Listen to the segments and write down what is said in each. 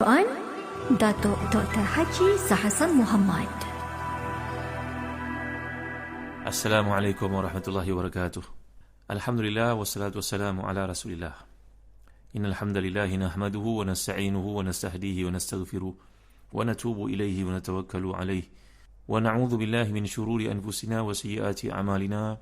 Al-Quran, Datuk Dr. Haji Zahasan Muhammad. Assalamualaikum warahmatullahi wabarakatuh. Alhamdulillah wassalatu wassalamu ala Rasulillah. Innal hamdalillah nahmaduhu wa nasta'inuhu wa nastahdihi wa nastaghfiruh wa natubu ilayhi wa natawakkalu alayhi wa na'udzu billahi min shururi anfusina wa sayyiati a'malina.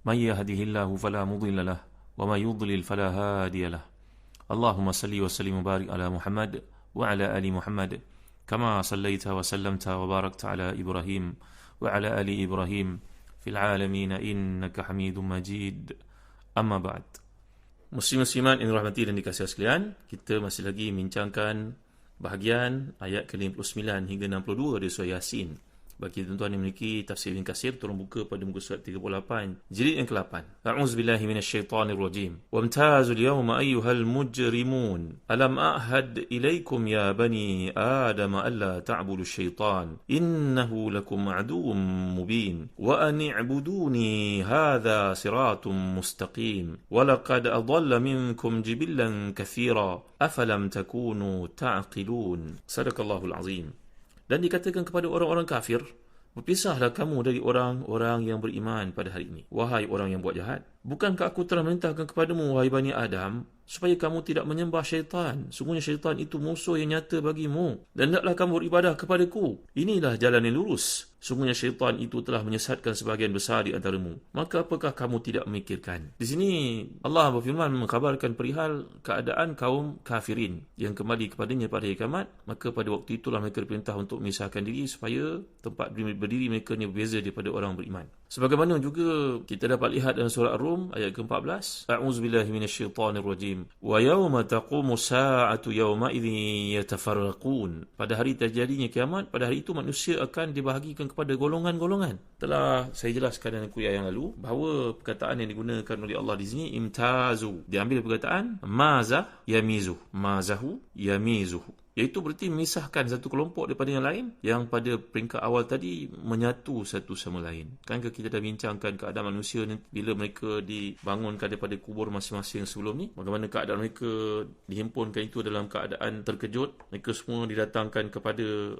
May yahdihillahu fala mudilla lahu wa may yudlil fala hadiya lahu. Allahumma salli wa sallim wa barik ala Muhammad wa ala ali Muhammad kama sallaita wa sallamta wa barakta ala Ibrahim wa ala ali Ibrahim fil alamin innaka Hamidum Majid. Amma ba'd. Muslim-muslimat yang dirahmati dan dikasihi sekalian, kita masih lagi membincangkan bahagian ayat ke-59 hingga 62 dari surah Yasin. Bagi tuan-tuan yang memiliki tafsir Ibn Katsir, tolong buka pada muka surat 38 jilid yang ke-8. A'udzubillahi minasyaitonirrajim. Wamtazul yawma ayyuhal mujrimun. Alam a'had ilaikum ya bani Adam alla ta'budu syaitan. Innahu lakum aduwwun mubin. Wa an i'buduni hadha siratum mustaqim. Walaqad adalla minkum jibillan katsira. Afalam takunu ta'qilun. Sadaqallahul azim. Dan dikatakan kepada orang-orang kafir, berpisahlah kamu dari orang-orang yang beriman pada hari ini, wahai orang yang buat jahat. Bukankah aku telah merintahkan kepadamu, wahai Bani Adam, supaya kamu tidak menyembah syaitan? Sungguhnya syaitan itu musuh yang nyata bagimu. Dan hendaklah kamu beribadah kepadaku. Inilah jalan yang lurus. Sungguhnya syaitan itu telah menyesatkan sebahagian besar di antaramu. Maka apakah kamu tidak memikirkan? Di sini Allah berfirman mengkhabarkan perihal keadaan kaum kafirin yang kembali kepadanya pada hari kiamat. Maka pada waktu itulah mereka diperintah untuk memisahkan diri supaya tempat berdiri mereka ni berbeza daripada orang beriman. Sebagaimana juga kita dapat lihat dalam surah Ar-Rum ayat ke-14. A'udzubillahi minasyaitonirrajim. Wa yawma taqumu sa'atu yawma idzin yatafarraqun. Pada hari terjadinya kiamat, pada hari itu manusia akan dibahagikan kepada golongan-golongan. Telah saya jelaskan dalam kuliah yang lalu bahawa perkataan yang digunakan oleh Allah di sini imtazu, diambil perkataan mazah yamizuh, mazahu yamizuh, iaitu berarti memisahkan satu kelompok daripada yang lain yang pada peringkat awal tadi menyatu satu sama lain. Kan kita dah bincangkan keadaan manusia ni bila mereka dibangunkan daripada kubur masing-masing sebelum ni, bagaimana keadaan mereka dihimpunkan itu dalam keadaan terkejut. Mereka semua didatangkan kepada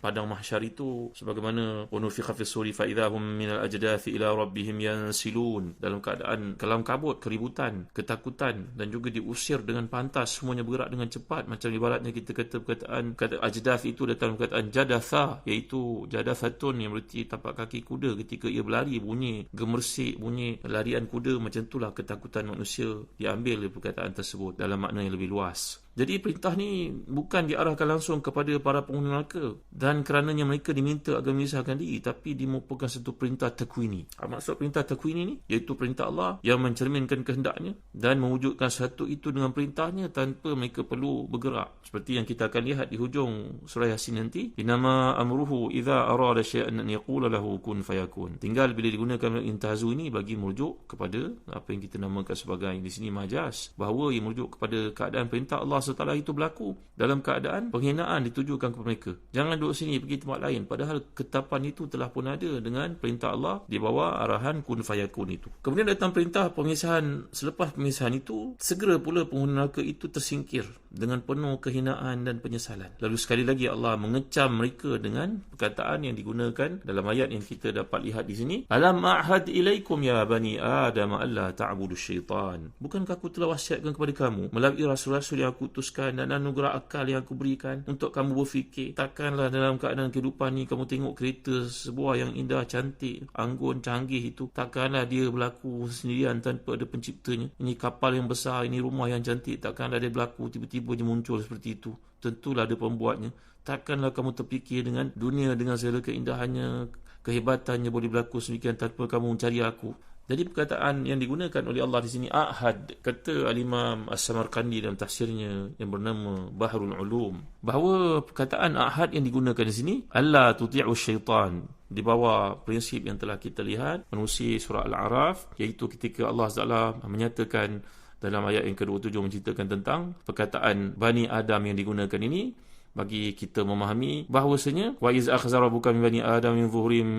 padang mahsyar itu sebagaimana unufikha fis suri fa idahum minal ajdathi ila rabbihim yansilun, dalam keadaan kelam kabut, keributan, ketakutan, dan juga diusir dengan pantas, semuanya bergerak dengan cepat. Macam ibaratnya kita kata perkataan kata ajdath itu datang perkataan jadatha, iaitu jadathatun yang berarti tapak kaki kuda ketika ia berlari, bunyi gemersik, bunyi larian kuda. Macam itulah ketakutan manusia diambil dari perkataan tersebut dalam makna yang lebih luas. Jadi perintah ni bukan diarahkan langsung kepada para penghuni neraka dan kerananya mereka diminta agar memisahkan diri, tapi merupakan satu perintah takwini. Maksud perintah takwini ni iaitu perintah Allah yang mencerminkan kehendaknya dan mewujudkan satu itu dengan perintahnya tanpa mereka perlu bergerak. Seperti yang kita akan lihat di hujung surah Yasin nanti, inama amruhu idza arada syai'an an yaqula lahu kun fayakun. Tinggal bila digunakan intazu ini bagi merujuk kepada apa yang kita namakan sebagai di sini majaz, bahawa ia merujuk kepada keadaan perintah Allah setelah itu berlaku dalam keadaan penghinaan ditujukan kepada mereka. Jangan duduk sini pergi tempat lain, padahal ketetapan itu telah pun ada dengan perintah Allah di bawah arahan kun fayakun itu. Kemudian datang perintah pemisahan. Selepas pemisahan itu, segera pula penghuni neraka itu tersingkir dengan penuh kehinaan dan penyesalan. Lalu sekali lagi Allah mengecam mereka dengan perkataan yang digunakan dalam ayat yang kita dapat lihat di sini. Alam a'had ilaikum ya bani Adam alla ta'budu syaitan. Bukankah aku telah wasiatkan kepada kamu melalui rasul-rasul yang aku utuskan dan anugerah akal yang aku berikan untuk kamu berfikir. Takkanlah dalam keadaan kehidupan ni kamu tengok kereta sebuah yang indah, cantik, anggun, canggih itu, takkanlah dia berlaku sendirian tanpa ada penciptanya. Ini kapal yang besar, ini rumah yang cantik, takkanlah dia berlaku tiba-tiba je muncul seperti itu. Tentulah ada pembuatnya. Takkanlah kamu terfikir dengan dunia dengan segala keindahannya, kehebatannya boleh berlaku sedemikian tanpa kamu mencari aku. Jadi perkataan yang digunakan oleh Allah di sini ahad, kata Al-Imam As-Samarqandi dalam tafsirnya yang bernama Bahrul Ulum, bahawa perkataan ahad yang digunakan di sini alla tuti'u syaitan, di bawah prinsip yang telah kita lihat menerusi surah Al-A'raf, iaitu ketika Allah SWT menyatakan dalam ayat yang ke-27 menceritakan tentang perkataan Bani Adam yang digunakan ini, bagi kita memahami bahawasanya wa iz akhadha rabbuka min bani adam min zuhurihim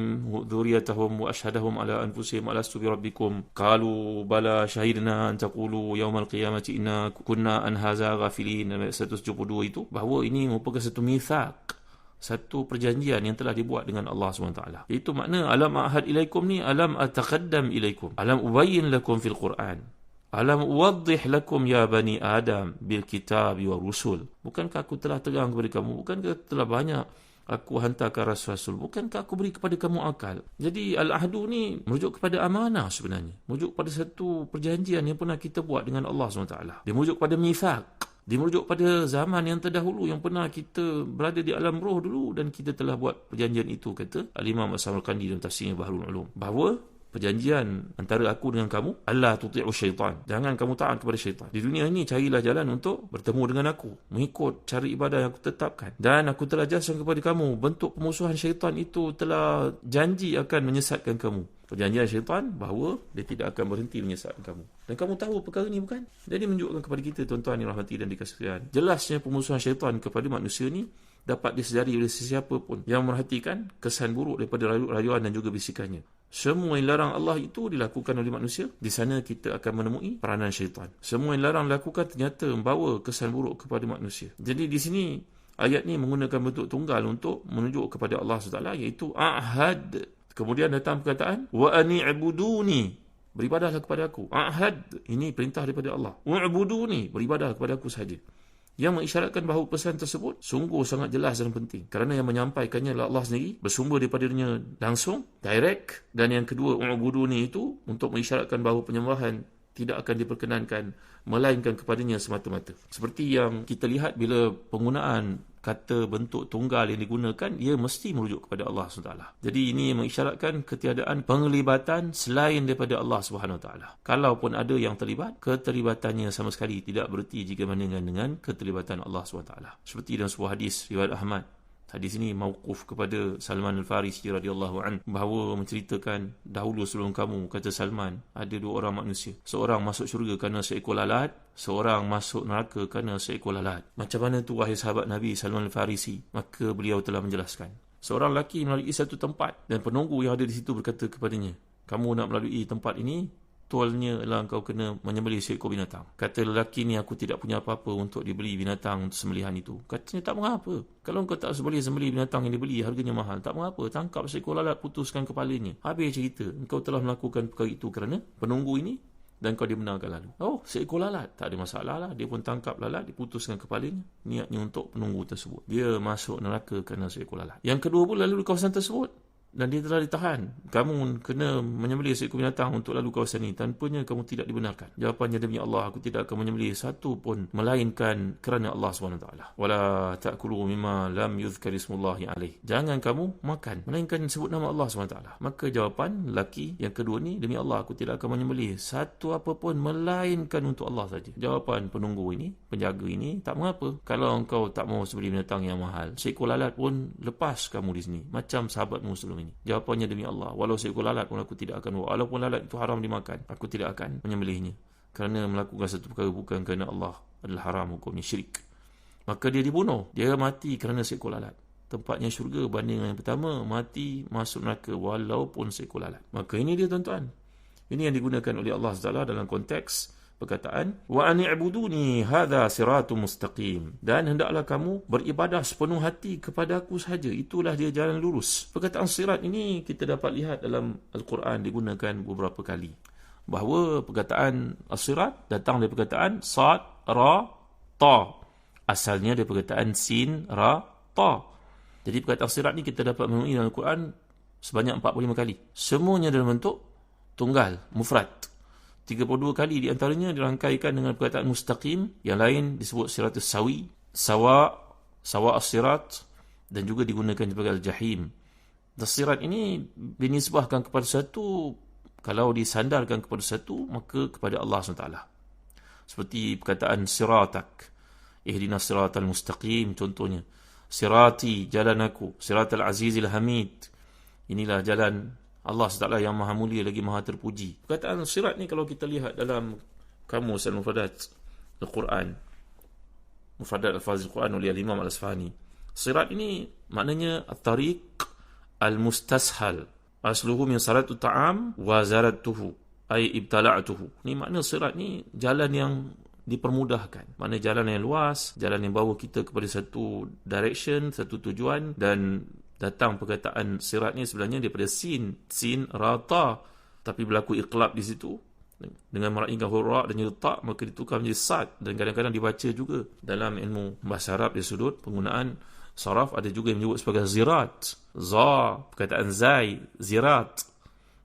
dzurriyyatahum wa ashhadahum ala anfusihim alastu bi rabbikum qalu bala shahidna an taqulu yaumal qiyamati inna kunna an hadza ghafilin. 172 itu, bahawa ini merupakan satu mithaq, satu perjanjian yang telah dibuat dengan Allah SWT. Itu makna alam ahad ilaikum ni, alam ataqaddam ilaikum, alam ubayyin lakum fil Quran, alam uwaddih lakum ya bani Adam bil kitab wa rusul. Bukankah aku telah terang kepada kamu? Bukankah telah banyak aku hantarkan rasul-rasul? Bukankah aku beri kepada kamu akal? Jadi al-ahdu ni merujuk kepada amanah sebenarnya. Merujuk pada satu perjanjian yang pernah kita buat dengan Allah SWT. Dia merujuk pada mithaq. Dia merujuk pada zaman yang terdahulu yang pernah kita berada di alam roh dulu dan kita telah buat perjanjian itu, kata Al-Imam As-Samarqandi dalam tafsirnya Bahrul Ulum. Bahawa perjanjian antara aku dengan kamu, Allah tuti'u syaitan, jangan kamu taat kepada syaitan. Di dunia ini carilah jalan untuk bertemu dengan aku, mengikut cara ibadah yang aku tetapkan. Dan aku telah jelaskan kepada kamu, bentuk pemusuhan syaitan itu telah janji akan menyesatkan kamu. Perjanjian syaitan bahawa dia tidak akan berhenti menyesatkan kamu. Dan kamu tahu perkara ini bukan? Jadi menunjukkan kepada kita, tuan-tuan yang rahmati dan dikasihi, jelasnya pemusuhan syaitan kepada manusia ni dapat disedari oleh sesiapa pun yang merhatikan kesan buruk daripada rayuan dan juga bisikannya. Semua yang larang Allah itu dilakukan oleh manusia. Di sana kita akan menemui peranan syaitan. Semua yang larang dilakukan ternyata membawa kesan buruk kepada manusia. Jadi di sini ayat ni menggunakan bentuk tunggal untuk menunjuk kepada Allah SWT, iaitu ahad. Kemudian datang perkataan wa ani'buduni, beribadahlah kepada aku. Ahad ini perintah daripada Allah. Wa'buduni, beribadah kepada aku sahaja. Yang mengisyaratkan bahawa pesan tersebut sungguh sangat jelas dan penting, kerana yang menyampaikannya adalah Allah sendiri, bersumber daripadanya langsung, direct. Dan yang kedua, u'buduni itu untuk mengisyaratkan bahawa penyembahan tidak akan diperkenankan melainkan kepadanya semata-mata. Seperti yang kita lihat bila penggunaan kata bentuk tunggal yang digunakan, ia mesti merujuk kepada Allah SWT. Jadi ini mengisyaratkan ketiadaan penglibatan selain daripada Allah SWT. Kalaupun ada yang terlibat, keterlibatannya sama sekali tidak bererti jika bandingkan dengan keterlibatan Allah SWT. Seperti dalam sebuah hadis riwayat Ahmad. Hadis ini mauquf kepada Salman Al-Farisi radhiyallahu anhu, bahawa menceritakan dahulu sebelum kamu, kata Salman, ada dua orang manusia. Seorang masuk syurga kerana seekor lalat, seorang masuk neraka kerana seekor lalat. Macam mana tu wahai sahabat Nabi Salman Al-Farisi? Maka beliau telah menjelaskan. Seorang lelaki melalui satu tempat dan penunggu yang ada di situ berkata kepadanya, kamu nak melalui tempat ini, tualnya ialah engkau kena menyembelih seekor binatang. Kata lelaki ni, aku tidak punya apa-apa untuk dibeli binatang untuk sembelihan itu. Katanya, tak mengapa. Kalau engkau tak boleh sembelih binatang yang dibeli, harganya mahal, tak mengapa. Tangkap seekor lalat, putuskan kepalanya. Habis cerita. Engkau telah melakukan perkara itu kerana penunggu ini dan kau dibenarkan lalu. Oh, seekor lalat, tak ada masalah lah. Dia pun tangkap lalat, diputuskan kepalanya. Niatnya untuk penunggu tersebut. Dia masuk neraka kerana seekor lalat. Yang kedua pun lalu di kawasan tersebut dan dia telah ditahan. Kamu kena menyembelih seekor binatang untuk lalu kawasan ini. Tanpanya kamu tidak dibenarkan. Jawapannya, demi Allah, aku tidak akan menyembelih satu pun melainkan kerana Allah SWT. Wala ta'kulu mimma lam yuzkar ismullahi alaih. Jangan kamu makan melainkan sebut nama Allah SWT. Maka jawapan lelaki yang kedua ni, demi Allah, aku tidak akan menyembelih satu apa pun melainkan untuk Allah saja. Jawapan penunggu ini, penjaga ini, tak mengapa. Kalau engkau tak mahu sembelih binatang yang mahal, seekor lalat pun lepas kamu di sini, macam sahabatmu sebelum ini. Jawapannya, demi Allah, walau seekor lalat pun aku tidak akan, walaupun lalat itu haram dimakan, aku tidak akan menyembelihnya, kerana melakukan satu perkara bukan kerana Allah adalah haram hukumnya, syirik. Maka dia dibunuh, dia mati kerana seekor lalat. Tempatnya syurga banding yang pertama, mati masuk neraka walaupun seekor lalat. Maka ini dia, tuan-tuan, ini yang digunakan oleh Allah SWT dalam konteks perkataan wa ani'buduni hadza siratum mustaqim, dan hendaklah kamu beribadah sepenuh hati kepada aku sahaja, itulah dia jalan lurus. Perkataan sirat ini kita dapat lihat dalam Al-Quran digunakan beberapa kali, bahawa perkataan as-sirat datang dari perkataan sad ra ta, asalnya dari perkataan sin ra ta. Jadi perkataan sirat ni kita dapat menemui dalam Al-Quran sebanyak 45 kali, semuanya dalam bentuk tunggal, mufrad. 32 kali di antaranya dirangkaikan dengan perkataan mustaqim, yang lain disebut siratus sawi, sawa as-sirat, dan juga digunakan sebagai al-jahim. Sirat ini dinisbahkan kepada satu, kalau disandarkan kepada satu, maka kepada Allah SWT. Seperti perkataan siratak, ihdinas siratal mustaqim, contohnya. Sirati, jalan aku, siratal azizil hamid, inilah jalan Allah SWT yang maha mulia lagi maha terpuji. Perkataan sirat ni kalau kita lihat dalam Kamus al-Mufradat Al-Quran, Mufradat Al-Fazil Al-Quran oleh Imam Al-Asfahani, Sirat ini maknanya at-tariq al-mustashal. Asluhu min saratu ta'am wa zaratuhu ay ibtala'tuhu. Ni makna sirat ni jalan yang dipermudahkan. Makna jalan yang luas, jalan yang bawa kita kepada satu direction, satu tujuan. Dan datang perkataan sirat ni sebenarnya daripada sin rata, tapi berlaku iqlab di situ dengan meraihkan huruf ra dan juga ta, maka ditukar menjadi sad. Dan kadang-kadang dibaca juga dalam ilmu bahasa Arab di sudut penggunaan saraf, ada juga yang menyebut sebagai zirat. Perkataan zai, zirat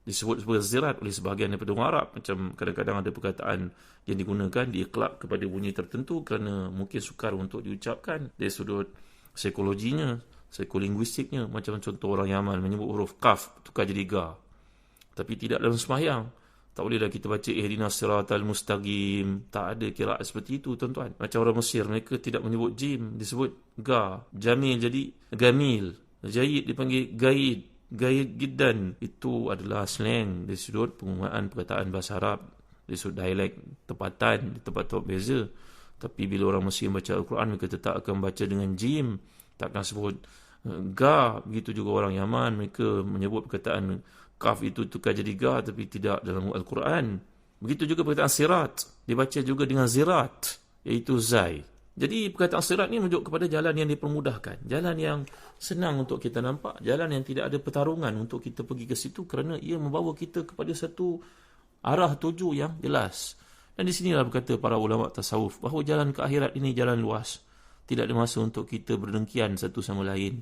disebut sebagai zirat oleh sebahagian daripada orang Arab. Macam kadang-kadang ada perkataan yang digunakan diiklab kepada bunyi tertentu kerana mungkin sukar untuk diucapkan dari sudut psikologinya, psikolinguistiknya. Macam contoh orang Yaman menyebut huruf kaf tukar jadi ga, tapi tidak dalam sembahyang. Tak boleh dah kita baca ihdinas siratal mustaqim. Tak ada qiraat seperti itu, tuan-tuan. Macam orang Mesir, mereka tidak menyebut jim, disebut ga. Jamil jadi gamil. Jayid dipanggil gaid. Gaid giddan. Itu adalah slang dari sudut penggunaan perkataan bahasa Arab, dari sudut dialek tempatan, di tempat-tempat beza. Tapi bila orang Mesir baca Al-Quran, mereka tetap akan baca dengan jim, tak akan sebut ga. Begitu juga orang Yaman, mereka menyebut perkataan kaf itu tukar jadi ga, tapi tidak dalam Al-Quran. Begitu juga perkataan sirat, dibaca juga dengan zirat, iaitu zai. Jadi perkataan sirat ni menunjuk kepada jalan yang dipermudahkan, jalan yang senang untuk kita nampak, jalan yang tidak ada pertarungan untuk kita pergi ke situ, kerana ia membawa kita kepada satu arah tuju yang jelas. Dan di sinilah berkata para ulama tasawuf bahawa jalan ke akhirat ini jalan luas, tidak ada masa untuk kita berdengkian satu sama lain.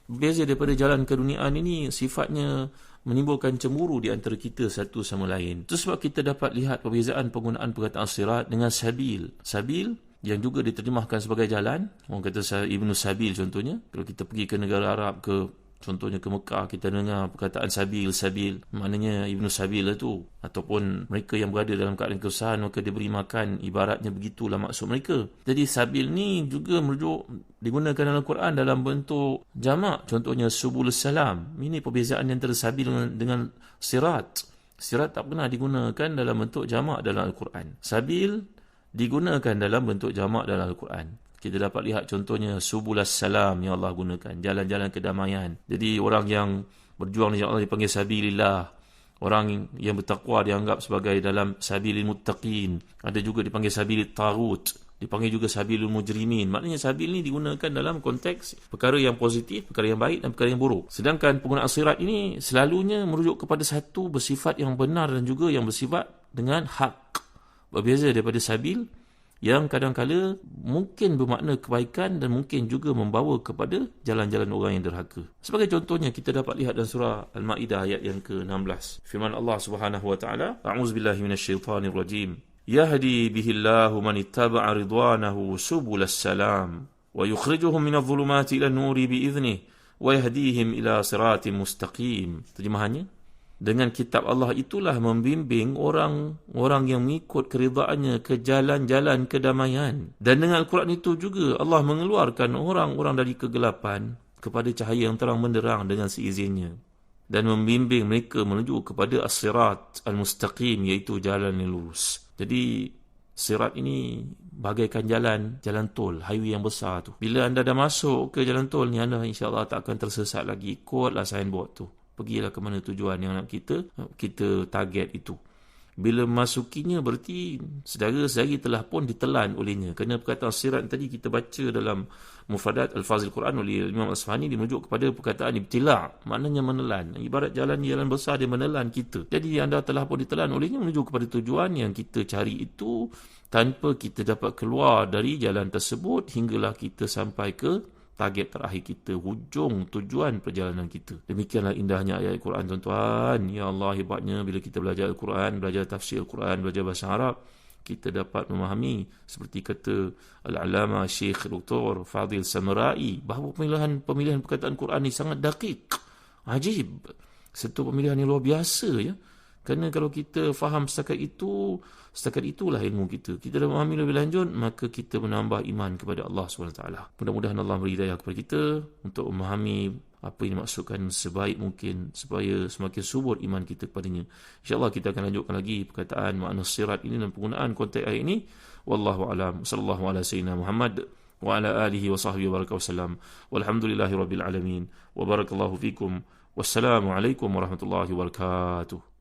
Berbeza daripada jalan ke dunia ini sifatnya menimbulkan cemburu di antara kita satu sama lain. Itu sebab kita dapat lihat perbezaan penggunaan perkataan sirat dengan sabil. Sabil yang juga diterjemahkan sebagai jalan. Orang kata Ibnu Sabil contohnya. Kalau kita pergi ke negara Arab, contohnya ke Mekah, kita dengar perkataan sabil. Maknanya Ibnu Sabil itu. Ataupun mereka yang berada dalam keadaan kesusahan, maka diberi makan. Ibaratnya begitulah maksud mereka. Jadi sabil ni juga merujuk, digunakan dalam Al-Quran dalam bentuk jamak. Contohnya subulus salam. Ini perbezaan antara sabil dengan sirat. Sirat tak pernah digunakan dalam bentuk jamak dalam Al-Quran. Sabil digunakan dalam bentuk jamak dalam Al-Quran. Kita dapat lihat contohnya subulas salam yang Allah gunakan, jalan-jalan kedamaian. Jadi orang yang berjuang di jalan Allah dipanggil sabilillah. Orang yang bertakwa dianggap sebagai dalam sabilil muttaqin. Ada juga dipanggil sabilit tagut, dipanggil juga sabilul mujrimin. Maknanya sabil ni digunakan dalam konteks perkara yang positif, perkara yang baik dan perkara yang buruk. Sedangkan penggunaan sirat ini selalunya merujuk kepada satu bersifat yang benar dan juga yang bersifat dengan hak. Berbeza daripada sabil yang kadang-kala mungkin bermakna kebaikan dan mungkin juga membawa kepada jalan-jalan orang yang derhaka. Sebagai contohnya kita dapat lihat dalam surah Al-Ma'idah ayat yang ke-16. Firman Allah Subhanahu wa taala, A'udzubillahi minasyaitonirrajim. Yahdi bihillahu man ittaba'a ridwanahu subulas salam wa yukhrijuhum minadh-dhulumati ilan nuri bi'idhnihi wa yahdihim ila siratin mustaqim. Terjemahannya, dengan kitab Allah itulah membimbing orang yang mengikut keridhaannya ke jalan-jalan kedamaian. Dan dengan Al-Quran itu juga Allah mengeluarkan orang-orang dari kegelapan kepada cahaya yang terang benderang dengan seizinnya. Dan membimbing mereka menuju kepada as-sirat al-mustaqim, iaitu jalan yang lurus. Jadi sirat ini bagaikan jalan tol, highway yang besar tu. Bila anda dah masuk ke jalan tol ni, anda insya-Allah tak akan tersesat lagi. Ikutlah signboard tu. Pergilah ke mana tujuan yang nak kita target itu. Bila masukinya berarti saudara-saudari telah pun ditelan olehnya. Kerana perkataan sirat tadi kita baca dalam Mufradat Al-Fazil Quran oleh Imam Asfahani, dia merujuk kepada perkataan ibtila', maknanya menelan. Ibarat jalan besar, dia menelan kita. Jadi anda telah pun ditelan olehnya menuju kepada tujuan yang kita cari itu, tanpa kita dapat keluar dari jalan tersebut hinggalah kita sampai ke target terakhir kita, hujung tujuan perjalanan kita. Demikianlah indahnya ayat Al-Quran, tuan-tuan. Ya Allah, hebatnya bila kita belajar Al-Quran, belajar tafsir Al-Quran, belajar bahasa Arab, kita dapat memahami seperti kata Al-Alama Syekh Dr. Fadil Samurai, bahawa pemilihan perkataan Quran ini sangat dakik, ajib, satu pemilihan yang luar biasa, ya. Kerana kalau kita faham setakat itulah ilmu kita. Kita dah memahami lebih lanjut, maka kita menambah iman kepada Allah SWT. Mudah-mudahan Allah beri hidayah kepada kita untuk memahami apa yang dimaksudkan sebaik mungkin, supaya semakin subur iman kita kepadanya. InsyaAllah kita akan lanjutkan lagi perkataan makna sirat ini dan penggunaan konteks ayat ini. Wallahu a'lam. Sallallahu ala sayyidina Muhammad وعلى آله وصحبه وبارك وسلم والحمد لله رب العالمين وبارك الله فيكم والسلام عليكم ورحمة الله وبركاته.